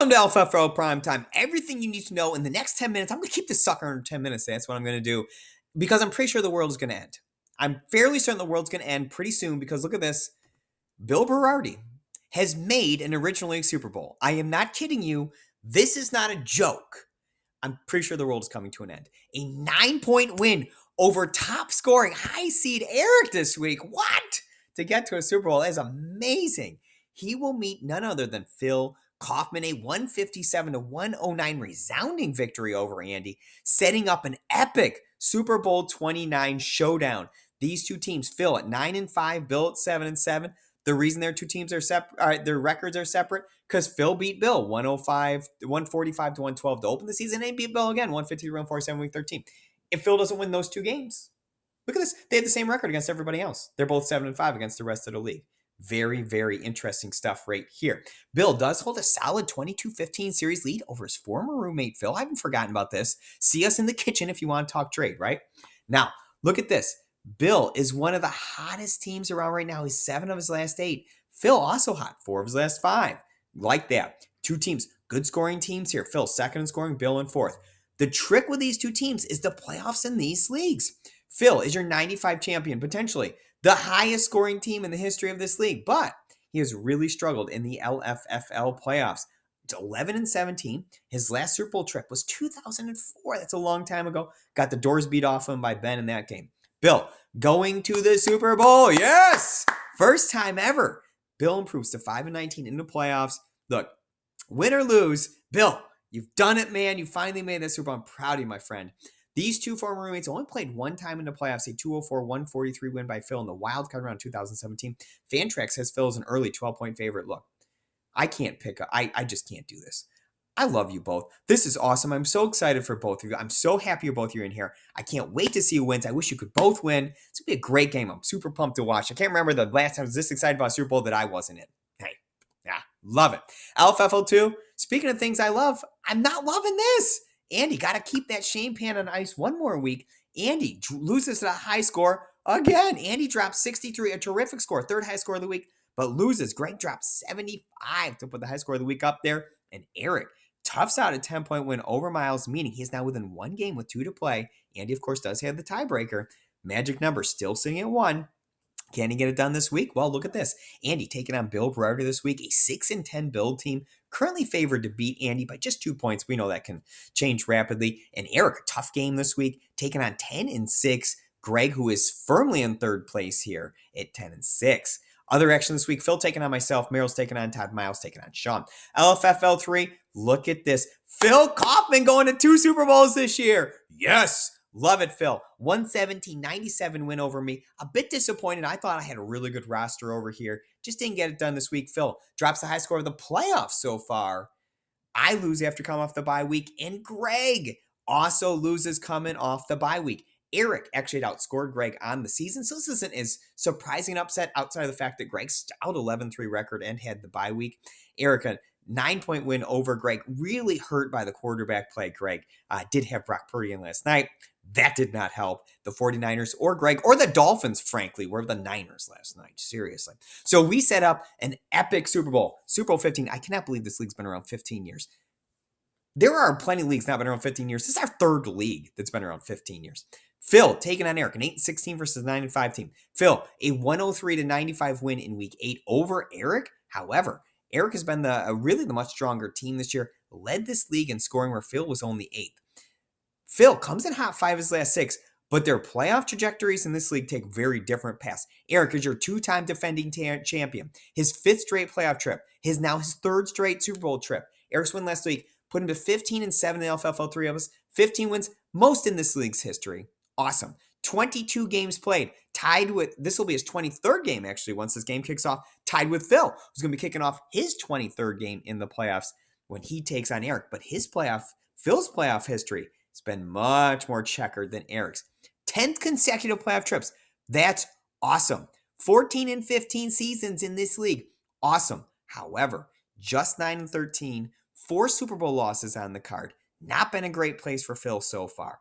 Welcome to LFFL Prime Time. Everything you need to know in the next 10 minutes. I'm going to keep this sucker under 10 minutes. That's what I'm going to do because I'm pretty sure the world is going to end. I'm fairly certain the world's going to end pretty soon because look at this. Bill Berardi has made an original league Super Bowl. I am not kidding you. This is not a joke. I'm pretty sure the world is coming to an end. A 9-point win over top scoring high seed Eric this week. What? To get to a Super Bowl is amazing. He will meet none other than Phil Kaufman, a 157 to 109 resounding victory over Andy, setting up an epic Super Bowl 29 showdown. These two teams, Phil at 9-5, Bill at 7-7. The reason their two teams are separate, their records are separate, because Phil beat Bill 145 to 112 to open the season, and he beat Bill again 150 to 147 week 13. If Phil doesn't win those two games, look at this. They have the same record against everybody else. They're both 7-5 against the rest of the league. Very, very interesting stuff right here. Bill does hold a solid 22-15 series lead over his former roommate, Phil. I haven't forgotten about this. See us in the kitchen if you want to talk trade, right? Now, look at this. Bill is one of the hottest teams around right now. He's 7 of his last 8. Phil also hot, 4 of his last 5. Like that. Two teams, good scoring teams here. Phil second in scoring, Bill in 4th. The trick with these two teams is the playoffs in these leagues. Phil is your 95 champion, potentially the highest scoring team in the history of this league, but he has really struggled in the LFFL playoffs. It's 11-17. His last Super Bowl trip was 2004. That's a long time ago. Got the doors beat off him by Ben in that game. Bill, going to the Super Bowl. Yes! First time ever. Bill improves to 5-19 in the playoffs. Look, win or lose, Bill, you've done it, man. You finally made that Super Bowl. I'm proud of you, my friend. These two former roommates only played one time in the playoffs, a 204-143 win by Phil in the wild card round 2017. Fantrax has Phil as an early 12-point favorite. Look, I can't pick up. I just can't do this. I love you both. This is awesome. I'm so excited for both of you. I'm so happy you're both here in here. I can't wait to see who wins. I wish you could both win. It's going to be a great game. I'm super pumped to watch. I can't remember the last time I was this excited about a Super Bowl that I wasn't in. Hey, yeah, love it. LFFL 2, speaking of things I love, I'm not loving this. Andy, got to keep that Shane Pan on ice one more week. Andy loses to a high score again. Andy drops 63, a terrific score, third high score of the week, but loses. Greg drops 75 to put the high score of the week up there. And Eric toughs out a 10-point win over Miles, meaning he's now within one game with 2 to play. Andy, of course, does have the tiebreaker. Magic number still sitting at 1. Can he get it done this week? Well, look at this. Andy taking on Bill Berardi this week, a 6-10 build team, currently favored to beat Andy by just 2 points. We know that can change rapidly. And Eric, a tough game this week, taking on 10-6. Greg, who is firmly in third place here at 10-6. Other action this week, Phil taking on myself, Meryl's taking on Todd, Miles taking on Sean. LFFL 3, look at this. Phil Kaufman going to 2 Super Bowls this year. Yes. Love it, Phil. 117-97 win over me. A bit disappointed. I thought I had a really good roster over here. Just didn't get it done this week. Phil drops the high score of the playoffs so far. I lose after coming off the bye week. And Greg also loses coming off the bye week. Eric actually outscored Greg on the season. So this isn't as surprising an upset outside of the fact that Greg's out 11-3 record and had the bye week. Eric, a 9-point win over Greg, really hurt by the quarterback play. Greg did have Brock Purdy in last night. That did not help the 49ers or Greg or the Dolphins, frankly, were the Niners last night. Seriously. So we set up an epic Super Bowl. Super Bowl 15. I cannot believe this league's been around 15 years. There are plenty of leagues not been around 15 years. This is our third league that's been around 15 years. Phil taking on Eric, an 8-16 versus 9-5 team. Phil, a 103-95 win in week 8 over Eric. However, Eric has been really the much stronger team this year, led this league in scoring where Phil was only 8th. Phil comes in hot 5 his last 6, but their playoff trajectories in this league take very different paths. Eric is your 2-time defending champion. His 5th straight playoff trip. His 3rd straight Super Bowl trip. Eric's win last week put him to 15-7 in LFFL 3 of us. 15 wins, most in this league's history. Awesome. 22 games played. Tied with, this will be his 23rd game actually once this game kicks off. Tied with Phil, who's going to be kicking off his 23rd game in the playoffs when he takes on Eric. But Phil's playoff history, it's been much more checkered than Eric's. 10th consecutive playoff trips. That's awesome. 14-15 seasons in this league. Awesome. However, just 9-13, 4 Super Bowl losses on the card. Not been a great place for Phil so far.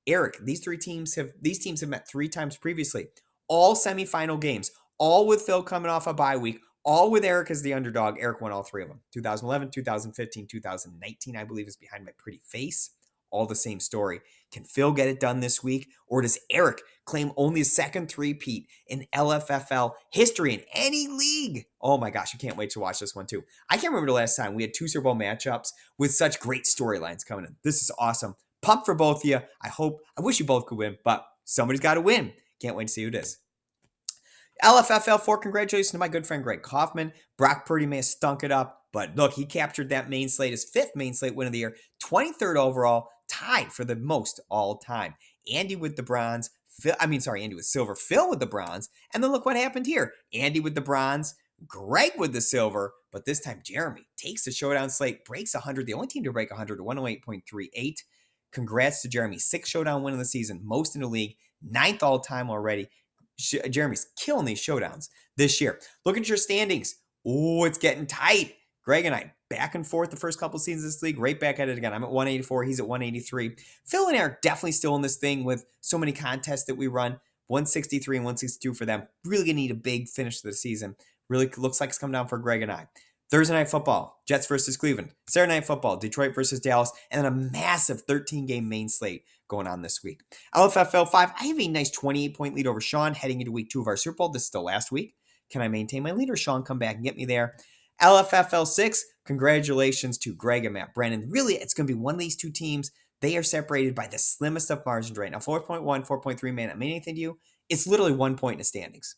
Eric, these teams have met 3 times previously. All semifinal games. All with Phil coming off a bye week. all with Eric as the underdog. Eric won all three of them. 2011, 2015, 2019, I believe, is behind my pretty face. All the same story. Can Phil get it done this week? Or does Eric claim only a second three-peat in LFFL history in any league? Oh my gosh, I can't wait to watch this one too. I can't remember the last time we had two Super Bowl matchups with such great storylines coming in. This is awesome. Pumped for both of you. I wish you both could win, but somebody's got to win. Can't wait to see who it is. LFFL 4, congratulations to my good friend Greg Kaufman. Brock Purdy may have stunk it up, but look, he captured that main slate, his 5th main slate win of the year, 23rd overall, tied for the most all time. Andy with the bronze, Andy with silver, Phil with the bronze, and then look what happened here. Andy with the bronze, Greg with the silver, but this time Jeremy takes the showdown slate, breaks 100, the only team to break 100 to 108.38. Congrats to Jeremy, 6th showdown win of the season, most in the league, 9th all-time already. Jeremy's killing these showdowns this year. Look at your standings. Oh, it's getting tight. Greg and I back and forth the first couple seasons of this league, right back at it again. I'm at 184. He's at 183. Phil and I are definitely still in this thing with so many contests that we run. 163 and 162 for them. Really going to need a big finish to the season. Really looks like it's come down for Greg and I. Thursday night football, Jets versus Cleveland. Saturday night football, Detroit versus Dallas. And then a massive 13-game main slate going on this week. LFFL 5, I have a nice 28-point lead over Sean heading into week 2 of our Super Bowl. This is the last week. Can I maintain my lead or Sean come back and get me there? LFFL 6, congratulations to Greg and Matt Brennan. Really, it's going to be one of these two teams. They are separated by the slimmest of margins right now. 4.1, 4.3, man, that mean anything to you? It's literally 1 point in the standings.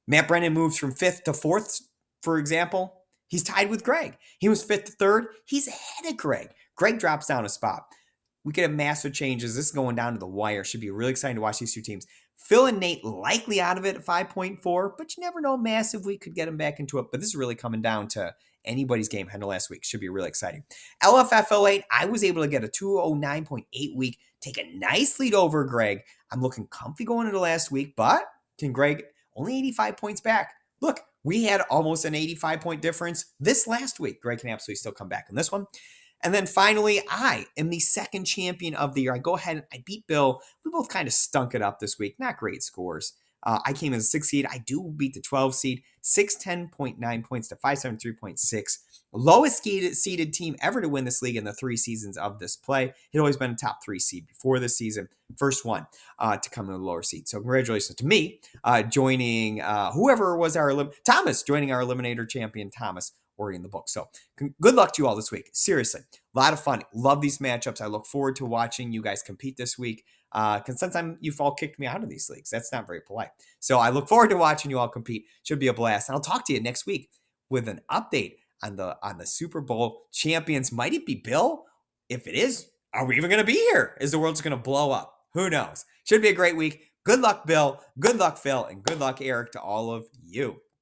Matt Brennan moves from 5th to 4th, for example. He's tied with Greg. He was 5th to 3rd. He's ahead of Greg. Greg drops down a spot. We could have massive changes. This is going down to the wire. Should be really exciting to watch these two teams. Phil and Nate likely out of it at 5.4, but you never know. Massive week could get them back into it. But this is really coming down to anybody's game heading to last week. Should be really exciting. LFFL 8, I was able to get a 209.8 week, take a nice lead over Greg. I'm looking comfy going into last week, but can Greg only 85 points back? Look, we had almost an 85-point difference this last week. Greg can absolutely still come back in this one. And then finally, I am the second champion of the year. I go ahead and I beat Bill. We both kind of stunk it up this week. Not great scores. I came as a 6 seed. I do beat the 12 seed. 610.9 points to 573.6. Lowest seeded team ever to win this league in the 3 seasons of this play. It had always been a top 3 seed before this season. First one to come in the lower seed. So congratulations to me joining whoever was Thomas, joining our Eliminator champion, Thomas, already in the book. So good luck to you all this week. Seriously, a lot of fun. Love these matchups. I look forward to watching you guys compete this week. Because sometimes you've all kicked me out of these leagues. That's not very polite. So I look forward to watching you all compete. Should be a blast. And I'll talk to you next week with an update on the Super Bowl champions. Might it be Bill? If it is, are we even going to be here? Is the world just going to blow up? Who knows? Should be a great week. Good luck, Bill. Good luck, Phil. And good luck, Eric, to all of you.